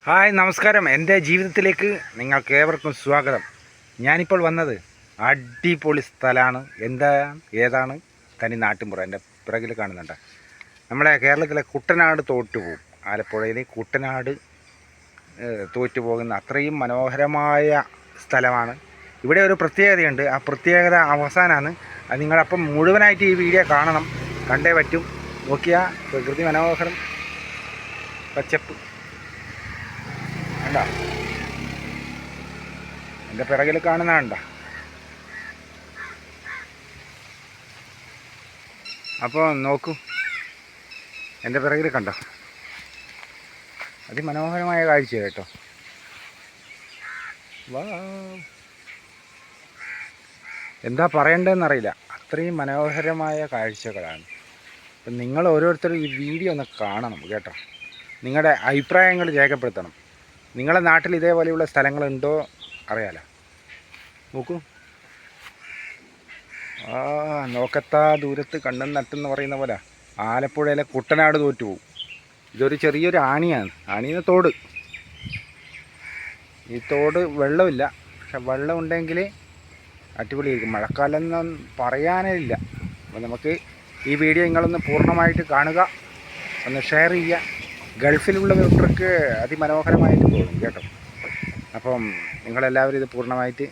Hi നമസ്കാരം. എൻ്റെ ജീവിതത്തിലേക്ക് നിങ്ങൾക്ക് ഏവർക്കും സ്വാഗതം. ഞാനിപ്പോൾ വന്നത് അടിപൊളി സ്ഥലമാണ്. ഏതാണ് തനി നാട്ടിൻപുറം. എൻ്റെ പിറകിൽ കാണുന്നുണ്ട്. നമ്മളെ കേരളത്തിലെ കുട്ടനാട് തോറ്റുപോകും. ആലപ്പുഴയിൽ കുട്ടനാട് തോറ്റുപോകുന്ന അത്രയും മനോഹരമായ സ്ഥലമാണ്. ഇവിടെ ഒരു പ്രത്യേകതയുണ്ട്. ആ പ്രത്യേകത അവസാനമാണ്. അത് നിങ്ങളപ്പം മുഴുവനായിട്ട് ഈ വീഡിയോ കാണണം. കണ്ടേ പറ്റും. നോക്കിയാൽ പ്രകൃതി മനോഹരം, പച്ചപ്പ് കണ്ടോ. എൻ്റെ പിറകിൽ കാണുന്ന കണ്ടോ. അപ്പോൾ നോക്കൂ, എൻ്റെ പിറകിൽ കണ്ടോ. അതിമനോഹരമായ കാഴ്ച കേട്ടോ. വാ, എന്താ പറയേണ്ടതെന്നറിയില്ല. അത്രയും മനോഹരമായ കാഴ്ചകളാണ്. അപ്പം നിങ്ങൾ ഓരോരുത്തരും ഈ വീഡിയോ ഒന്ന് കാണണം കേട്ടോ. നിങ്ങളുടെ അഭിപ്രായങ്ങൾ രേഖപ്പെടുത്തണം. നിങ്ങളുടെ നാട്ടിൽ ഇതേപോലെയുള്ള സ്ഥലങ്ങളുണ്ടോ അറിയാലോ. നോക്കൂ, നോക്കത്താ ദൂരത്ത് കണ്ണും നട്ടെന്ന് പറയുന്ന പോലെ ആലപ്പുഴയിലെ കുട്ടനാട് തോറ്റുപോകും. ഇതൊരു ചെറിയൊരു ആണിയാണ്. ആണിയുടെ തോട്. ഈ തോട് വെള്ളമില്ല, പക്ഷെ വെള്ളം ഉണ്ടെങ്കിൽ അടിപൊളിയായിരിക്കും. മഴക്കാലം ഒന്നും പറയാനേ ഇല്ല. അപ്പോൾ നമുക്ക് ഈ വീഡിയോ നിങ്ങളൊന്ന് പൂർണ്ണമായിട്ട് കാണുക, ഒന്ന് ഷെയർ ചെയ്യുക. ഗൾഫിലുള്ളവർക്ക് അതിമനോഹരമായിട്ട് പോകും കേട്ടോ. അപ്പം നിങ്ങളെല്ലാവരും ഇത് പൂർണ്ണമായിട്ട്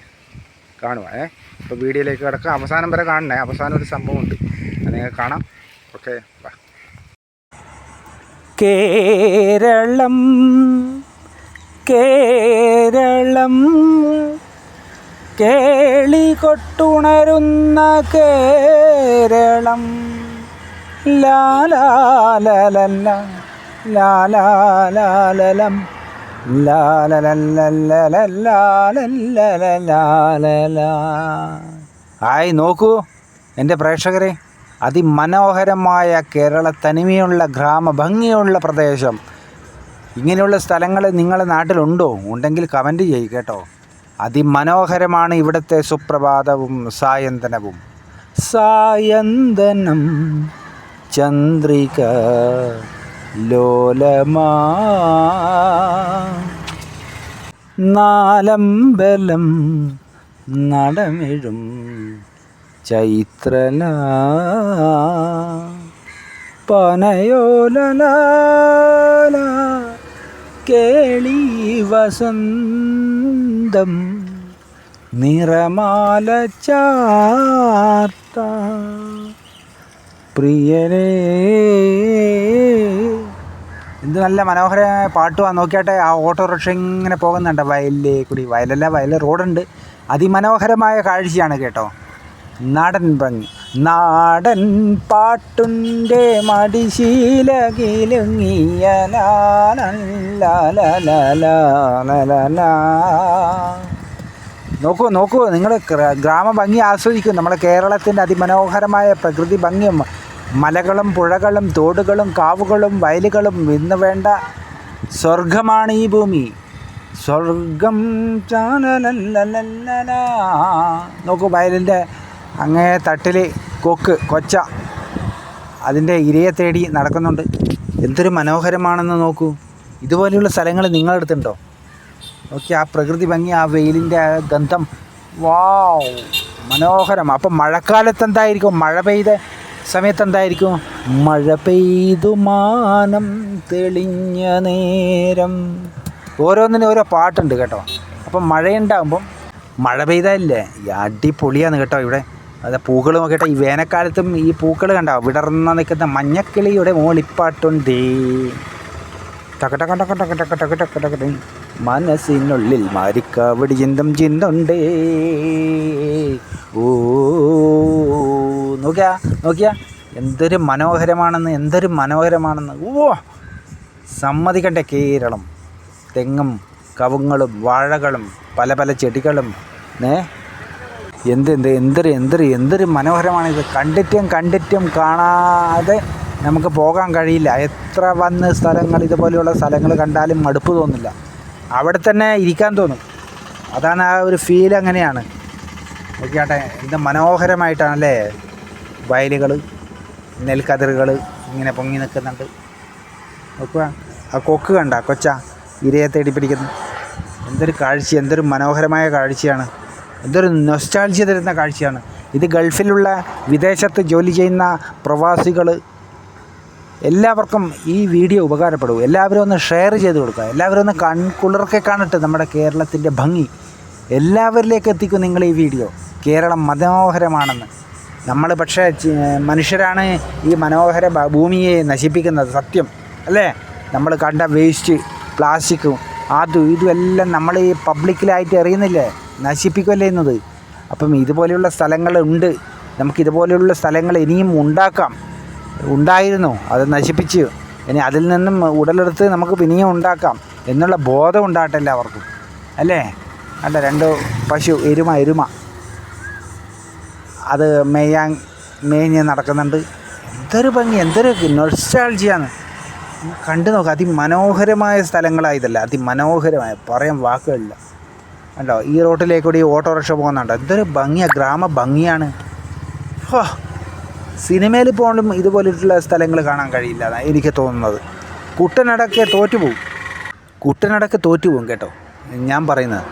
കാണുക. ഇപ്പോൾ വീഡിയോയിലേക്ക് കിടക്കുക. അവസാനം വരെ കാണണേ. അവസാനം ഒരു സംഭവമുണ്ട്, അത് നിങ്ങൾക്ക് കാണാം. ഓക്കെ, വാ. കേരളം കേരളം കേളി കൊട്ടുണരുന്ന കേരളം ലാലാലല ലാലാലാലലം ലാലലലലലലലലലല. ഹായ്, നോക്കൂ എൻ്റെ പ്രേക്ഷകരെ, അതിമനോഹരമായ കേരള തനിമയുള്ള ഗ്രാമഭംഗിയുള്ള പ്രദേശം. ഇങ്ങനെയുള്ള സ്ഥലങ്ങൾ നിങ്ങളുടെ നാട്ടിലുണ്ടോ? ഉണ്ടെങ്കിൽ കമൻറ്റ് ചെയ്യ് കേട്ടോ. അതിമനോഹരമാണ് ഇവിടുത്തെ സുപ്രഭാതവും സായന്തനവും. സായന്തനം ചന്ദ്രിക ലോലമാ നാലമ്പലം നടമിഴും ചൈത്രല പനയോലല കേളി വസന്തം നിറമാല ചാർത്ത പ്രിയരേ. എന്ത് നല്ല മനോഹരമായ പാട്ടുമാണ്. നോക്കിയാട്ടെ, ആ ഓട്ടോറിക്ഷ ഇങ്ങനെ പോകുന്നുണ്ട് വയലിലേ കൂടി. വയൽ റോഡുണ്ട്. അതിമനോഹരമായ കാഴ്ചയാണ് കേട്ടോ. നാടൻ ഭംഗി, നാടൻ പാട്ടുൻ്റെ മടിശീല കിലുങ്ങിയ നോക്കൂ നിങ്ങൾ ഗ്രാമഭംഗി ആസ്വദിക്കും. നമ്മളെ കേരളത്തിൻ്റെ അതിമനോഹരമായ പ്രകൃതി ഭംഗിയും മലകളും പുഴകളും തോടുകളും കാവുകളും വയലുകളും ഇന്ന് വേണ്ട സ്വർഗമാണ് ഈ ഭൂമി. സ്വർഗം ചാനലല്ലല്ല. നോക്കൂ, വയലിൻ്റെ അങ്ങേ തട്ടിൽ കൊച്ച അതിൻ്റെ ഇരയെ തേടി നടക്കുന്നുണ്ട്. എന്തൊരു മനോഹരമാണെന്ന് നോക്കൂ. ഇതുപോലെയുള്ള സ്ഥലങ്ങൾ നിങ്ങളടുത്തുണ്ടോ? നോക്കി ആ പ്രകൃതി ഭംഗി, ആ വെയിലിൻ്റെ ആ ഗന്ധം, വാവ്, മനോഹരം. അപ്പം മഴക്കാലത്ത് എന്തായിരിക്കും? മഴ പെയ്ത സമയത്ത് എന്തായിരിക്കും? മഴ പെയ്തു മാനം തെളിഞ്ഞ നേരം. ഓരോന്നിനും ഓരോ പാട്ടുണ്ട് കേട്ടോ. അപ്പം മഴയുണ്ടാകുമ്പം, മഴ പെയ്താലല്ലേ അടിപൊളിയാണ് കേട്ടോ. ഇവിടെ അത് പൂക്കളും കേട്ടോ. ഈ വേനൽക്കാലത്തും ഈ പൂക്കൾ കണ്ടോ, വിടർന്ന് നിൽക്കുന്ന മഞ്ഞക്കിളിയുടെ മോളിപ്പാട്ടുണ്ടേ. ടക്കടക്കടക്കടക്കടക്കടക്കടക്കടക്കട മനസ്സിനുള്ളിൽ മാരിക്കാവടി ചിന്തണ്ടേ. ഓ, നോക്കിയാ എന്തൊരു മനോഹരമാണെന്ന്. ഓ, സമ്മതിക്കണ്ടേ. കേരളം തെങ്ങും കവുങ്ങളും വാഴകളും പല പല ചെടികളും. എന്തൊരു മനോഹരമാണിത്. കണ്ടിട്ടും കാണാതെ നമുക്ക് പോകാൻ കഴിയില്ല. എത്ര വന്ന് സ്ഥലങ്ങൾ, ഇതുപോലെയുള്ള സ്ഥലങ്ങൾ കണ്ടാലും മടുപ്പ് തോന്നില്ല. അവിടെ തന്നെ ഇരിക്കാൻ തോന്നും. അതാണ് ആ ഒരു ഫീൽ. അങ്ങനെയാണ്. നോക്കിയാട്ടെ, എന്ത് മനോഹരമായിട്ടാണല്ലേ. വയലുകൾ, നെൽക്കതിറുകൾ ഇങ്ങനെ പൊങ്ങി നിൽക്കുന്നുണ്ട്. നോക്കുക, ആ കൊക്ക് കണ്ട, ഇരയെ തേടി പിടിക്കുന്നത്. എന്തൊരു കാഴ്ച, എന്തൊരു മനോഹരമായ കാഴ്ചയാണ്, എന്തൊരു നൊസ്റ്റാൾജിയ തരുന്ന കാഴ്ചയാണ് ഇത്. ഗൾഫിലുള്ള വിദേശത്ത് ജോലി ചെയ്യുന്ന പ്രവാസികൾ എല്ലാവർക്കും ഈ വീഡിയോ ഉപകാരപ്പെടും. എല്ലാവരും ഒന്ന് ഷെയർ ചെയ്ത് കൊടുക്കുക. എല്ലാവരും ഒന്ന് കൺകുളിർക്കെ കാണട്ടെ നമ്മുടെ കേരളത്തിൻ്റെ ഭംഗി. എല്ലാവരിലേക്ക് എത്തിക്കും നിങ്ങൾ ഈ വീഡിയോ. കേരളം മനോഹരമാണെന്ന്. നമ്മൾ പക്ഷേ മനുഷ്യരാണ് ഈ മനോഹര ഭൂമിയെ നശിപ്പിക്കുന്നത്, സത്യം അല്ലേ? നമ്മൾ കണ്ട വേസ്റ്റ്, പ്ലാസ്റ്റിക്കും അതും ഇതുമെല്ലാം നമ്മൾ ഈ പബ്ലിക്കിലായിട്ട് എറിയുന്നില്ലേ, നശിപ്പിക്കുമല്ലേ എന്നത്. അപ്പം ഇതുപോലെയുള്ള സ്ഥലങ്ങളുണ്ട്. നമുക്കിതുപോലെയുള്ള സ്ഥലങ്ങൾ ഇനിയും ഉണ്ടായിരുന്നു, അത് നശിപ്പിച്ച് ഇനി അതിൽ നിന്നും ഉടലെടുത്ത് നമുക്ക് പിന്നെയും ഉണ്ടാക്കാം എന്നുള്ള ബോധം ഉണ്ടാകട്ടെ എല്ലാവർക്കും, അല്ലേ? അല്ല, 2 പശു, എരുമ അത് മേഞ്ഞ് നടക്കുന്നുണ്ട്. എന്തൊരു ഭംഗി, എന്തൊരു നൊസ്റ്റാൾജിയാണ്. കണ്ടു നോക്കുക. അതിമനോഹരമായ സ്ഥലങ്ങളായതല്ല, അതിമനോഹരമായ, പറയാൻ വാക്കുകളില്ല. കണ്ടോ, ഈ റോട്ടിലേക്കൂടി ഓട്ടോറിക്ഷ പോകുന്നുണ്ടോ, എന്തൊരു ഭംഗിയാണ്, ഗ്രാമ ഭംഗിയാണ്. സിനിമയിൽ പോലും ഇതുപോലെയുള്ള സ്ഥലങ്ങൾ കാണാൻ കഴിയില്ല എന്നാണ് എനിക്ക് തോന്നുന്നത്. കുട്ടനാടൊക്കെ തോറ്റുപോകും കേട്ടോ, ഞാൻ പറയുന്നത്.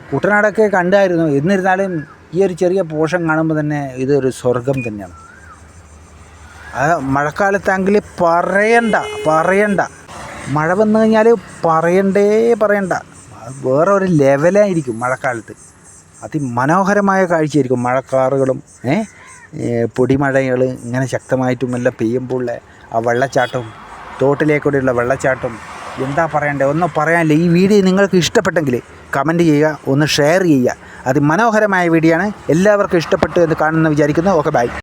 കുട്ടനാടൊക്കെ കണ്ടായിരുന്നു. എന്നിരുന്നാലും ഈ ഒരു ചെറിയ പോർഷൻ കാണുമ്പോൾ തന്നെ ഇതൊരു സ്വർഗം തന്നെയാണ്. മഴക്കാലത്താണെങ്കിൽ പറയണ്ട. മഴ വന്നു കഴിഞ്ഞാൽ പറയണ്ട. വേറെ ഒരു ലെവലായിരിക്കും മഴക്കാലത്ത്. അതിമനോഹരമായ കാഴ്ചയായിരിക്കും. മഴക്കാറുകളും പൊടിമഴകൾ ഇങ്ങനെ ശക്തമായിട്ടും എല്ലാം പെയ്യുമ്പോൾ ആ വെള്ളച്ചാട്ടവും, തോട്ടിലേക്കൂടെയുള്ള വെള്ളച്ചാട്ടം, എന്താ പറയണ്ടേ, ഒന്നും പറയാനില്ല. ഈ വീഡിയോ നിങ്ങൾക്ക് ഇഷ്ടപ്പെട്ടെങ്കിൽ കമൻറ്റ് ചെയ്യുക, ഒന്ന് ഷെയർ ചെയ്യുക. അതിമനോഹരമായ വീഡിയോ ആണ്. എല്ലാവർക്കും ഇഷ്ടപ്പെട്ടു എന്ന് കാണുമെന്ന് വിചാരിക്കുന്നു. Okay, by.